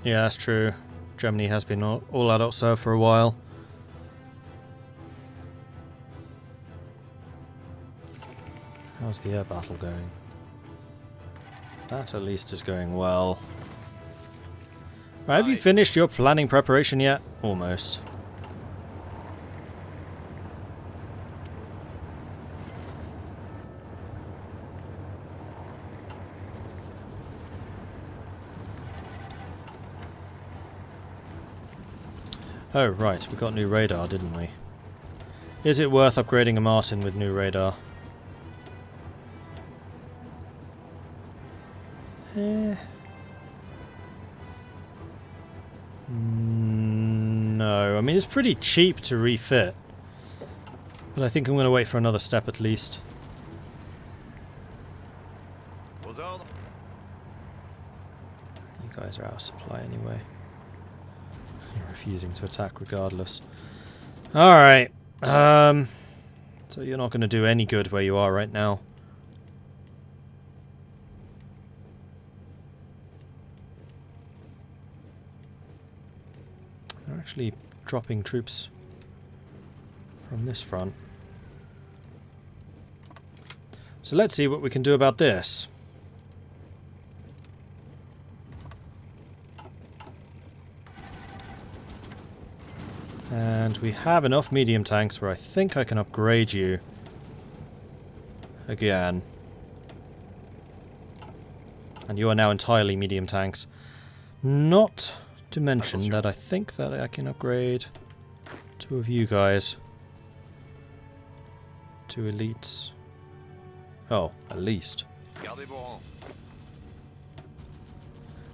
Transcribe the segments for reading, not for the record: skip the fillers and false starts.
Yeah, that's true. Germany has been all adult serve for a while. How's the air battle going? That at least is going well. Right, have you finished your planning preparation yet? Almost. Oh, right, we got new radar, didn't we? Is it worth upgrading a Martin with new radar? No, I mean it's pretty cheap to refit. But I think I'm going to wait for another step at least. You guys are out of supply anyway. You're refusing to attack regardless. Alright. So you're not going to do any good where you are right now. They're actually dropping troops from this front. So let's see what we can do about this. And we have enough medium tanks where I think I can upgrade you again. And you are now entirely medium tanks. Not to mention that I think that I can upgrade two of you guys to elites. Oh, at least. I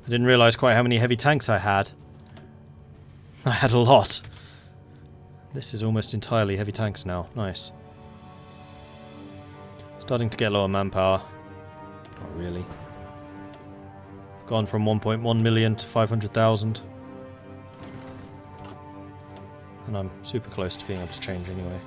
didn't realize quite how many heavy tanks I had. I had a lot. This is almost entirely heavy tanks now. Nice. Starting to get lower manpower. Not really. Gone from 1.1 million to 500,000. And I'm super close to being able to change anyway.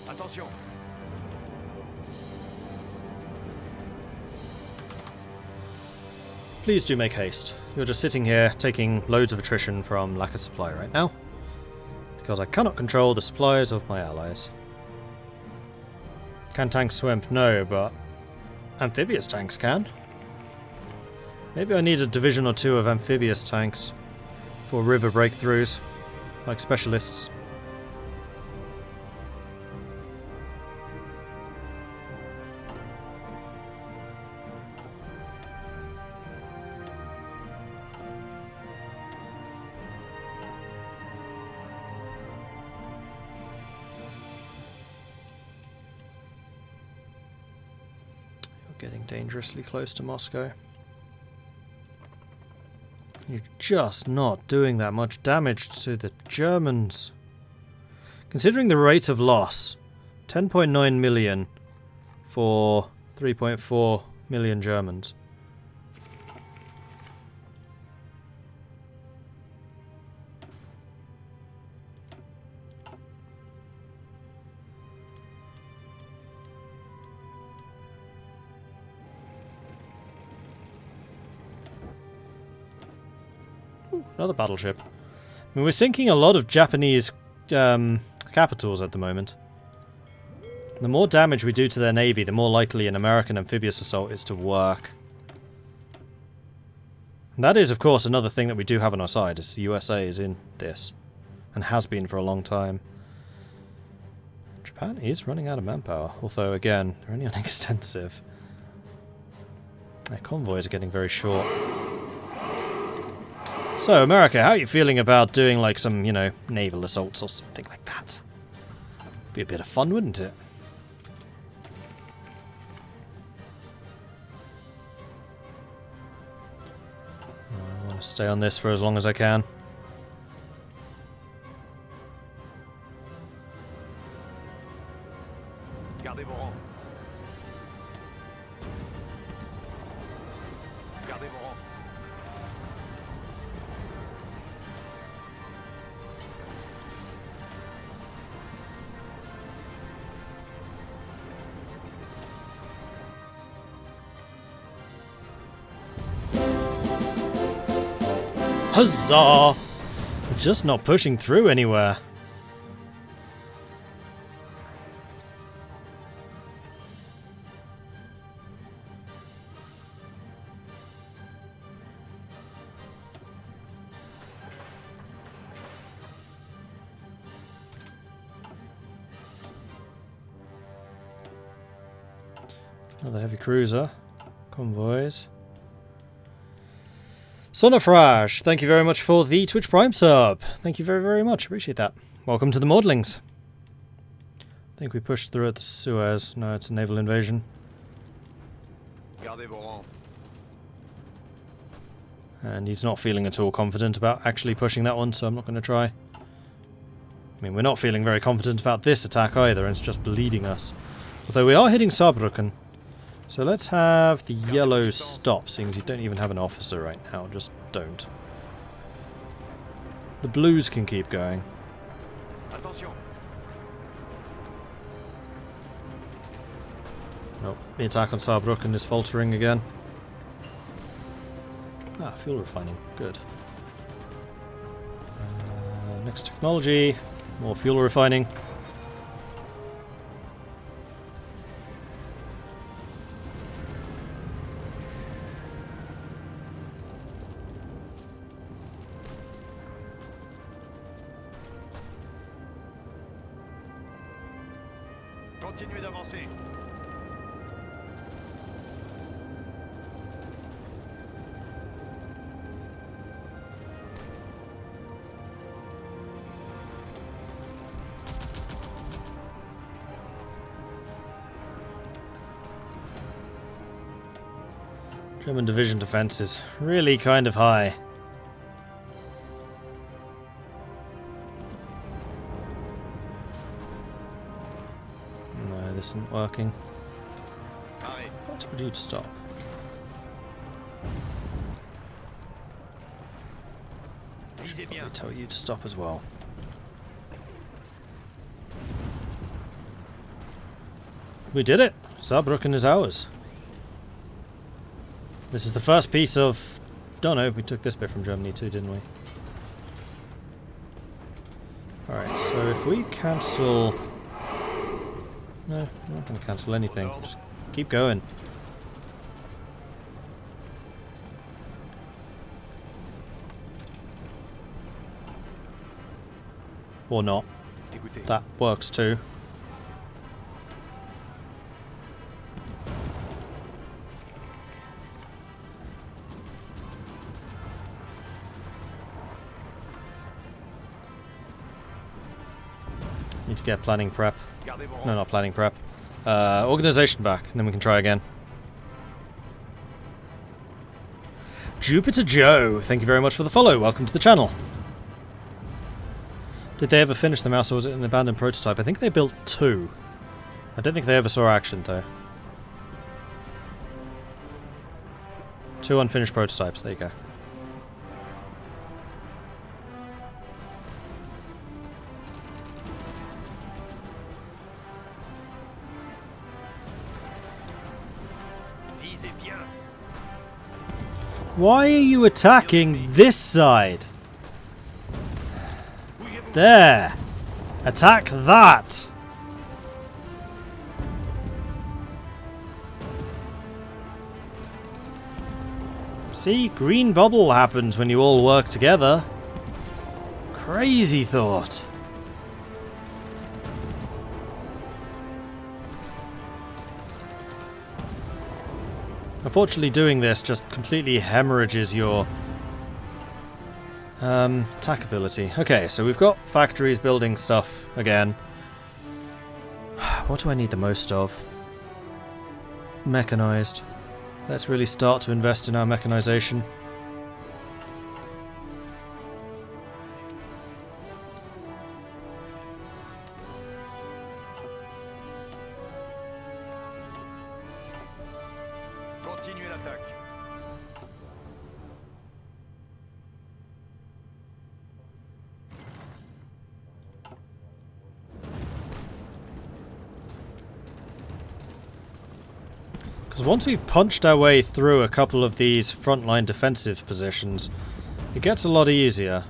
Attention. Please do make haste. You're just sitting here taking loads of attrition from lack of supply right now. Because I cannot control the supplies of my allies. Can tanks swim? No, but amphibious tanks can. Maybe I need a division or two of amphibious tanks for river breakthroughs, like specialists. Getting dangerously close to Moscow. You're just not doing that much damage to the Germans. Considering the rate of loss, 10.9 million for 3.4 million Germans. Another battleship. I mean, we're sinking a lot of Japanese capitals at the moment. The more damage we do to their navy, the more likely an American amphibious assault is to work. And that is, of course, another thing that we do have on our side, is the USA is in this. And has been for a long time. Japan is running out of manpower. Although, again, they're only on extensive. Their convoys are getting very short. So, America, how are you feeling about doing, like, some, you know, naval assaults or something like that? Be a bit of fun, wouldn't it? I want to stay on this for as long as I can. Gardez vos rangs. Gardez vos rangs. Huzzah! We're just not pushing through anywhere. Another heavy cruiser. Convoys. Sonafrage, thank you very much for the Twitch Prime sub. Thank you very, very much. Appreciate that. Welcome to the Maudlings. I think we pushed through at the Suez. No, it's a naval invasion. And he's not feeling at all confident about actually pushing that one, so I'm not going to try. I mean, we're not feeling very confident about this attack either, and it's just bleeding us. Although we are hitting Saarbrücken. So let's have the yellow stop, seeing as you don't even have an officer right now. Just don't. The blues can keep going. Nope, the attack on Saarbrücken is faltering again. Ah, fuel refining. Good. Next technology. More fuel refining. Continuez d'avancer. German division defense is really kind of high. Isn't working. What would you stop? I should probably tell you to stop as well. We did it! Saarbrücken is ours. This is the first piece of... Don't know, we took this bit from Germany too, didn't we? Alright, so if we cancel... No, I'm not going to cancel anything. Just keep going. Or not. That works too. Need to get planning prep. No, not planning prep. Organization back, and then we can try again. Jupiter Joe, thank you very much for the follow. Welcome to the channel. Did they ever finish the mouse, or was it an abandoned prototype? I think they built 2. I don't think they ever saw action, though. 2 unfinished prototypes, there you go. Why are you attacking this side? There! Attack that! See? Green bubble happens when you all work together. Crazy thought. Unfortunately, doing this just completely hemorrhages your attack ability. Okay, so we've got factories building stuff again. What do I need the most of? Mechanized. Let's really start to invest in our mechanization. Continuez l'attaque. Because once we've punched our way through a couple of these frontline defensive positions, It gets a lot easier.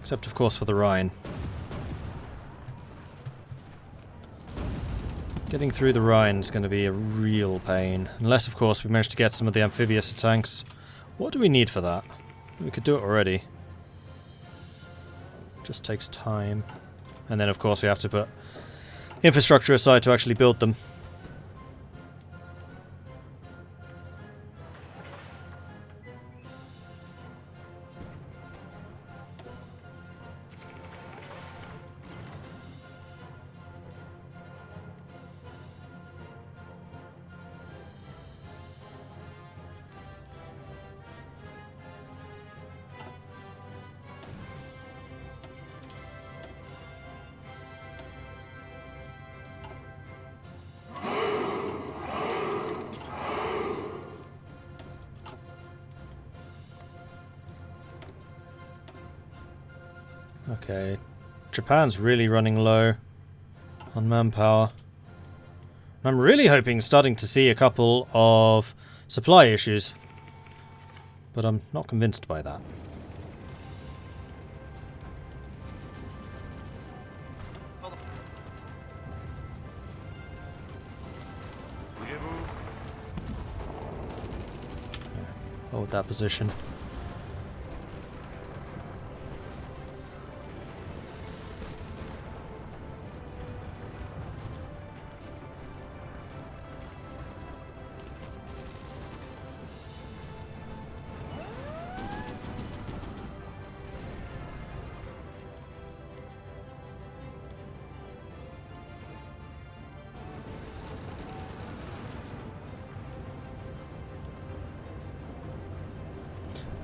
Except, of course, for the Rhine. Getting through the Rhine is going to be a real pain. Unless, of course, we manage to get some of the amphibious tanks. What do we need for that? We could do it already. Just takes time. And then, of course, we have to put infrastructure aside to actually build them. Okay, Japan's really running low on manpower. I'm really hoping starting to see a couple of supply issues, but I'm not convinced by that. Hold that position.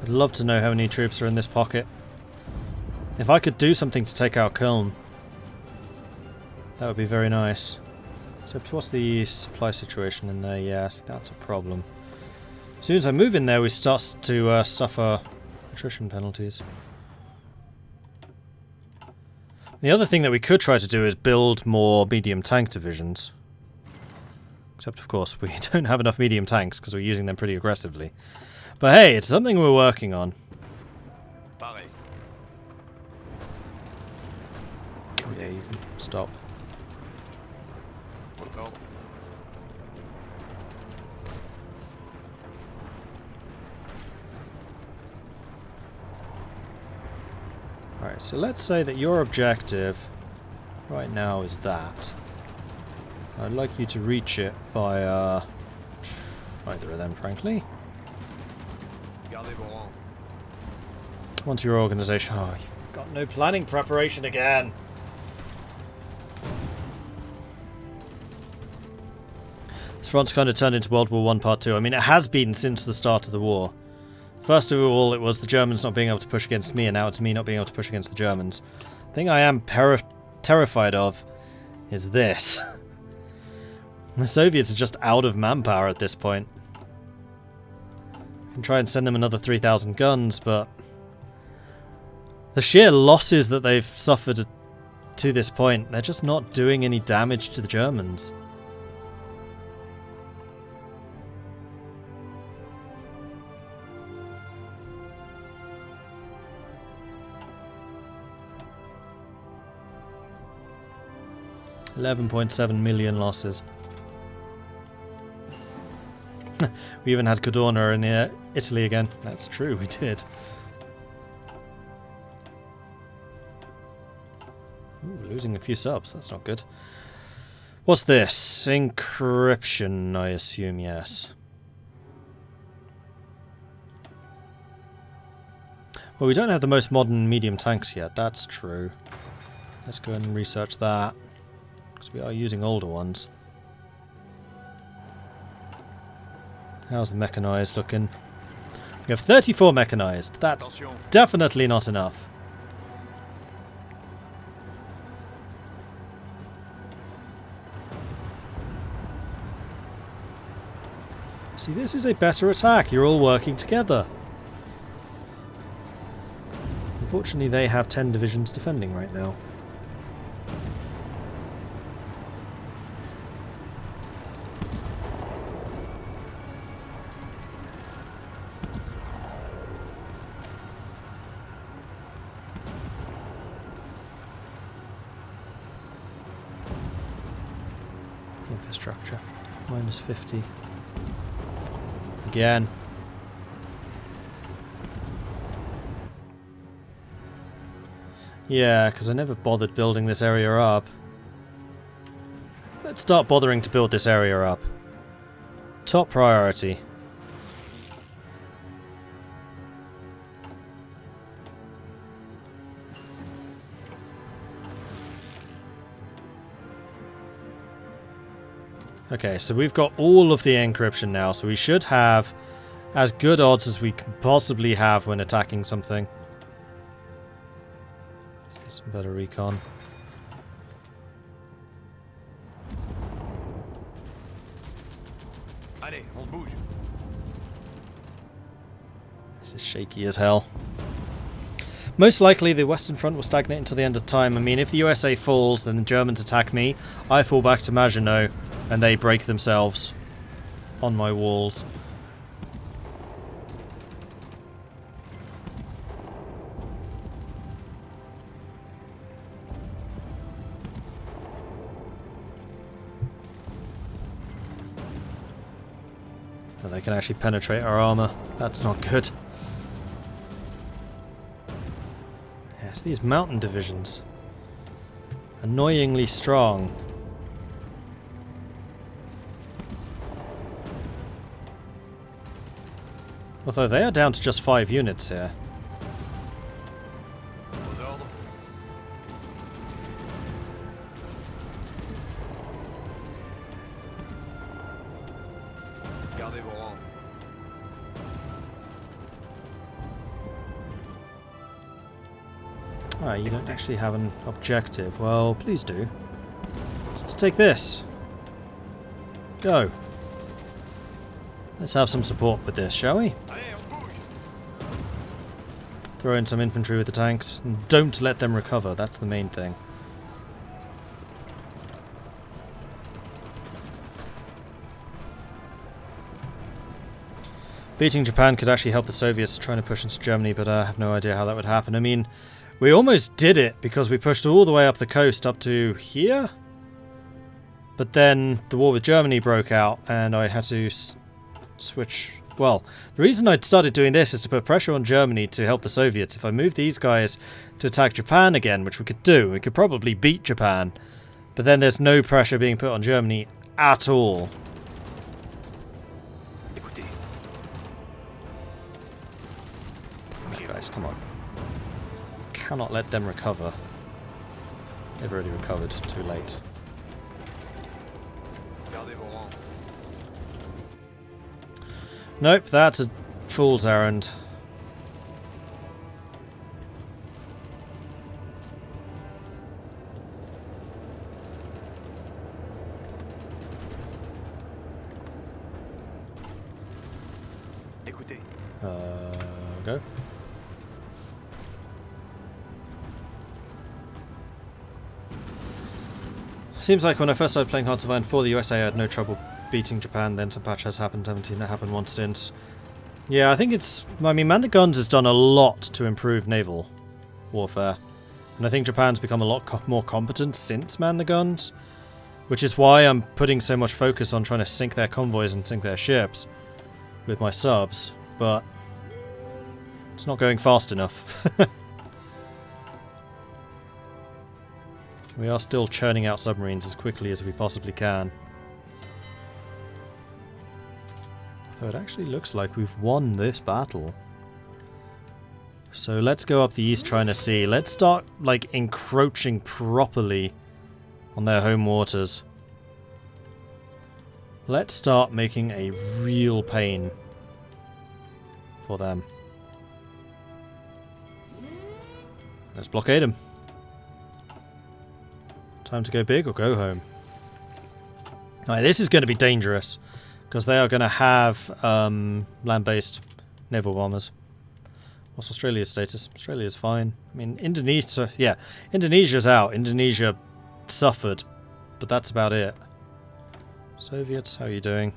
I'd love to know how many troops are in this pocket. If I could do something to take out Köln, that would be very nice. Except what's the supply situation in there? Yes, that's a problem. As soon as I move in there, we start to suffer attrition penalties. The other thing that we could try to do is build more medium tank divisions. Except, of course, we don't have enough medium tanks because we're using them pretty aggressively. But hey, it's something we're working on. Pareil. Yeah, you can stop. Ordre. Alright, so let's say that your objective right now is that. I'd like you to reach it via either of them, frankly. Gardez vos rangs. Onto your organisation. Oh, you've got no planning preparation again. This front's kind of turned into World War I Part 2. I mean, it has been since the start of the war. First of all, it was the Germans not being able to push against me, and now it's me not being able to push against the Germans. The thing I am terrified of is this. The Soviets are just out of manpower at this point. I can try and send them another 3,000 guns, but the sheer losses that they've suffered to this point, they're just not doing any damage to the Germans. $11.7 million losses. We even had Cadorna in Italy again. That's true, we did. Ooh, losing a few subs, that's not good. What's this? Encryption, I assume, yes. Well, we don't have the most modern medium tanks yet, that's true. Let's go and research that, because we are using older ones. How's the mechanised looking? We have 34 mechanised. That's Attention. definitely not enough. See, this is a better attack. You're all working together. Unfortunately, they have 10 divisions defending right now. Infrastructure. Minus 50. Again. Yeah, because I never bothered building this area up. Let's start bothering to build this area up. Top priority. Okay, so we've got all of the encryption now, so we should have as good odds as we can possibly have when attacking something. Let's get some better recon. Allez, on se bouge. This is shaky as hell. Most likely the Western Front will stagnate until the end of time. I mean, if the USA falls, then the Germans attack me, I fall back to Maginot, and they break themselves on my walls. Well, they can actually penetrate our armor. That's not good. Yes, these mountain divisions. Annoyingly strong. Although they are down to just 5 units here. Aux ordres. Gardez vos rangs. Ah, you don't actually have an objective. Well, please do. Let's take this. Go. Let's have some support with this, shall we? Allez, on se bouge. Throw in some infantry with the tanks. And don't let them recover, that's the main thing. Beating Japan could actually help the Soviets trying to push into Germany, but I have no idea how that would happen. I mean, we almost did it because we pushed all the way up the coast up to here. But then the war with Germany broke out and I had to switch. Well, the reason I started doing this is to put pressure on Germany to help the Soviets. If I move these guys to attack Japan again, which we could do, we could probably beat Japan. But then there's no pressure being put on Germany at all. Écoutez. Oh, guys, come on. Cannot let them recover. They've already recovered. Too late. Gardez vos rangs. Nope, that's a fool's errand. Écoutez. Go. Seems like when I first started playing Hearts of Iron 4, the USA had no trouble beating Japan, then some patch has happened, 17 that happened once since. Yeah, I think it's... I mean, Man the Guns has done a lot to improve naval warfare. And I think Japan's become a lot more competent since Man the Guns. Which is why I'm putting so much focus on trying to sink their convoys and sink their ships with my subs. But it's not going fast enough. We are still churning out submarines as quickly as we possibly can. Though it actually looks like we've won this battle. So let's go up the East China Sea. Let's start, like, encroaching properly on their home waters. Let's start making a real pain for them. Let's blockade them. Time to go big or go home. Alright, this is going to be dangerous. Because they are going to have land-based naval bombers. What's Australia's status? Australia's fine. I mean, Indonesia... Yeah, Indonesia's out. Indonesia suffered. But that's about it. Soviets, how are you doing?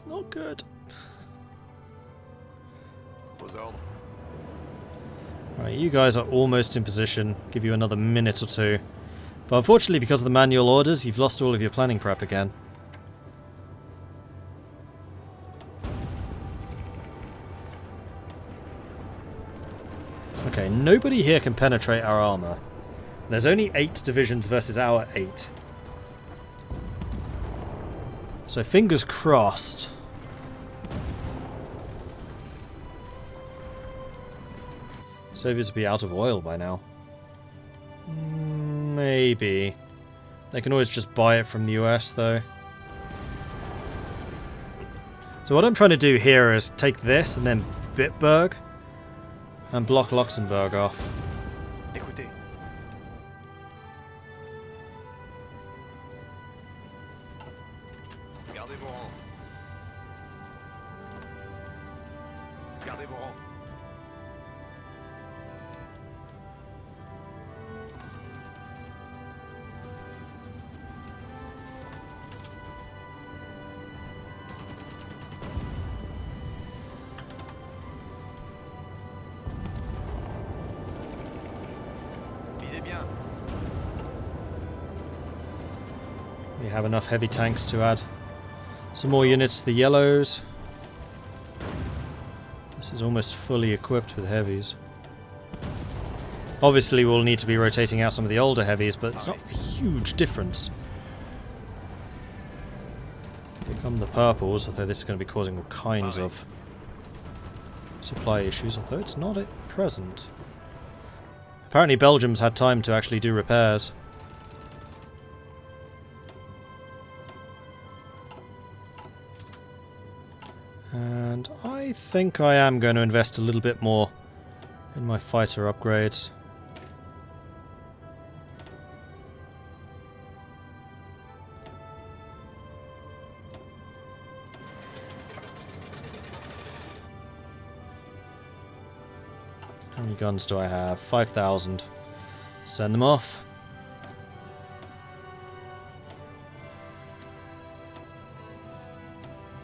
Not good. Aux ordres. Right, you guys are almost in position. Give you another minute or two. But unfortunately, because of the manual orders, you've lost all of your planning prep again. Okay, nobody here can penetrate our armour. There's only 8 divisions versus our 8. So fingers crossed. Soviets will be out of oil by now. Maybe. They can always just buy it from the US though. So what I'm trying to do here is take this and then Bitburg and block Luxembourg off. Écoutez. Gardez vos rangs. Gardez vos rangs. Visez bien. We have enough heavy tanks to add some more units to the yellows. This is almost fully equipped with heavies. Obviously we'll need to be rotating out some of the older heavies, but it's not a huge difference. Here come the purples, although this is going to be causing all kinds of supply issues, although it's not at present. Apparently Belgium's had time to actually do repairs. And I think I am going to invest a little bit more in my fighter upgrades. How many guns do I have? 5,000. Send them off.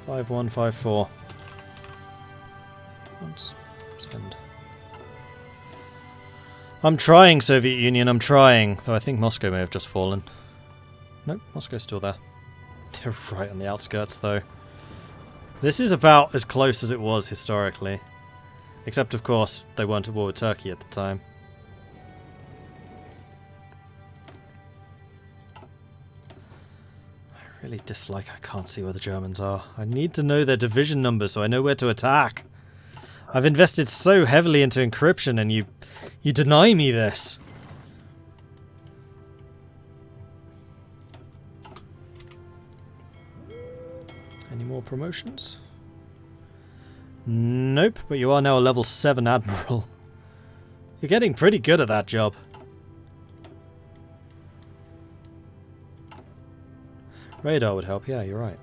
Five, 1, 5, 4. Once. Send. I'm trying, Soviet Union, I'm trying. Though I think Moscow may have just fallen. Nope, Moscow's still there. They're right on the outskirts, though. This is about as close as it was historically. Except, of course, they weren't at war with Turkey at the time. I really dislike I can't see where the Germans are. I need to know their division numbers so I know where to attack. I've invested so heavily into encryption and you deny me this. Any more promotions? Nope, but you are now a level 7 admiral. You're getting pretty good at that job. Radar would help, yeah, you're right.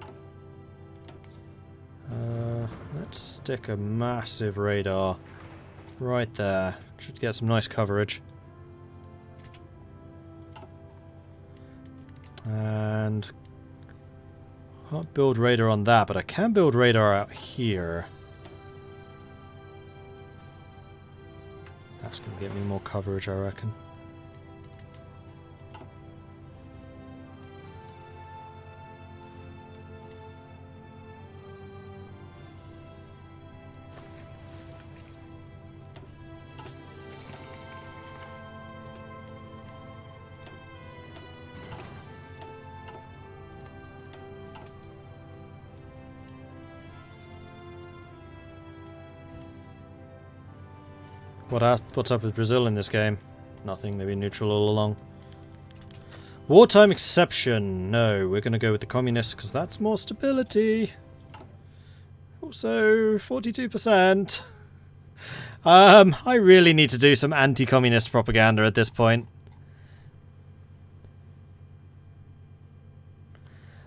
Let's stick a massive radar right there. Should get some nice coverage. And can't build radar on that, but I can build radar out here. That's going to get me more coverage, I reckon. What's up with Brazil in this game? Nothing, they've been neutral all along. Wartime exception. No, we're going to go with the communists because that's more stability. Also, 42%. I really need to do some anti-communist propaganda at this point.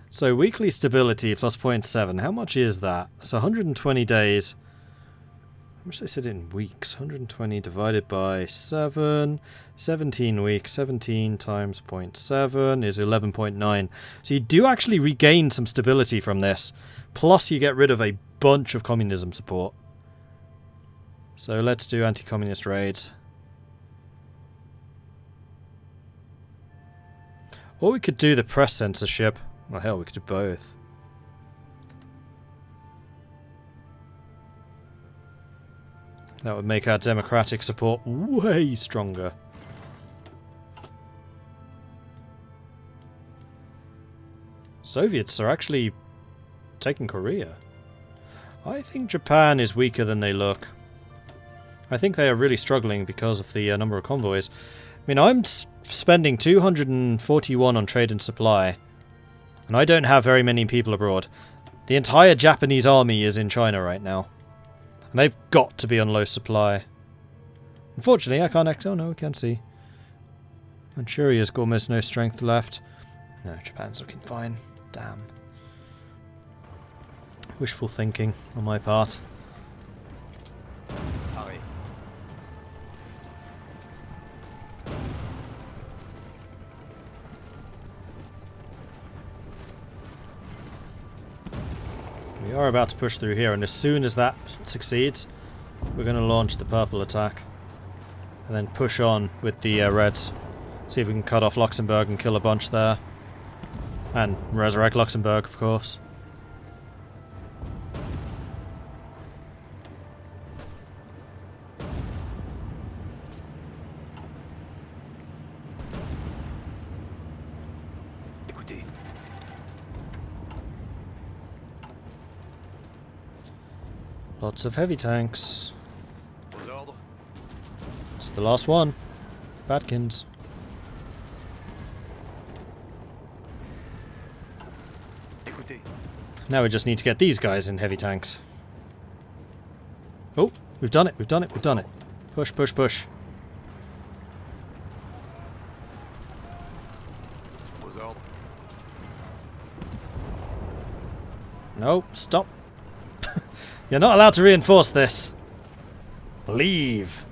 So, weekly stability plus 0.7. How much is that? It's 120 days. How much they said in weeks? 120 divided by 7. 17 weeks. 17 times 0.7 is 11.9. So you do actually regain some stability from this. Plus you get rid of a bunch of communism support. So let's do anti-communist raids. Or we could do the press censorship. Well, hell, we could do both. That would make our democratic support way stronger. Soviets are actually taking Korea. I think Japan is weaker than they look. I think they are really struggling because of the number of convoys. I mean, I'm spending 241 on trade and supply, and I don't have very many people abroad. The entire Japanese army is in China right now, and they've got to be on low supply. Unfortunately, I can't act. Oh no, we can't see. Manchuria's got almost no strength left. No, Japan's looking fine. Damn. Wishful thinking on my part. Arrêt. We are about to push through here, and as soon as that succeeds, we're going to launch the purple attack. And then push on with the reds. See if we can cut off Luxembourg and kill a bunch there. And resurrect Luxembourg, of course. Écoutez. Lots of heavy tanks. Aux ordres. It's the last one. Batkins. Écoutez. Now we just need to get these guys in heavy tanks. Oh, we've done it, we've done it, we've done it. Push, push, push. Aux ordres. No, stop. You're not allowed to reinforce this. Leave.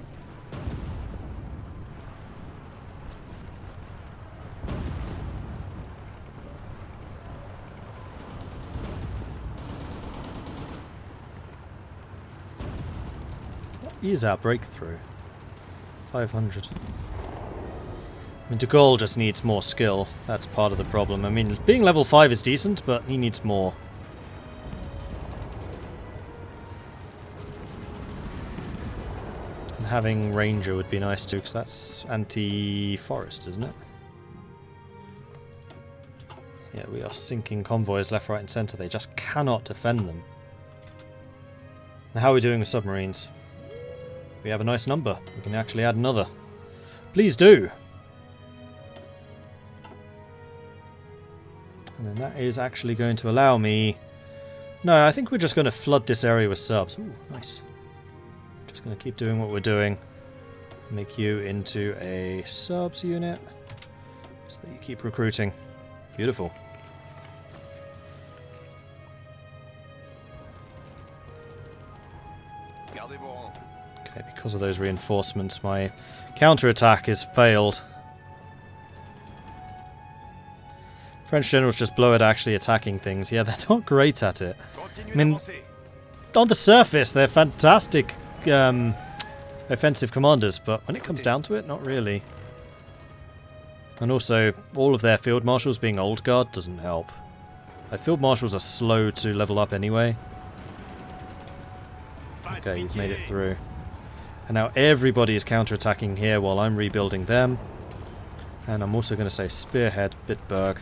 What is our breakthrough? 500. I mean, De Gaulle just needs more skill. That's part of the problem. I mean, being level 5 is decent, but he needs more. Having Ranger would be nice too, because that's anti-forest, isn't it? Yeah, we are sinking convoys left, right and centre. They just cannot defend them. Now, how are we doing with submarines? We have a nice number. We can actually add another. Please do! And then that is actually going to allow me... No, I think we're just going to flood this area with subs. Ooh, nice. Just going to keep doing what we're doing. Make you into a subs unit so that you keep recruiting. Beautiful. Gardez vos rangs. Okay, because of those reinforcements, my counterattack has failed. French generals just blow at actually attacking things. Yeah, they're not great at it. Continuez I mean, d'avancer. on the surface, they're fantastic offensive commanders, but when it comes down to it, not really. And also, all of their field marshals being old guard doesn't help. Like, field marshals are slow to level up anyway. Okay, you've made it through. And now everybody is counterattacking here while I'm rebuilding them. And I'm also going to say Spearhead, Bitburg.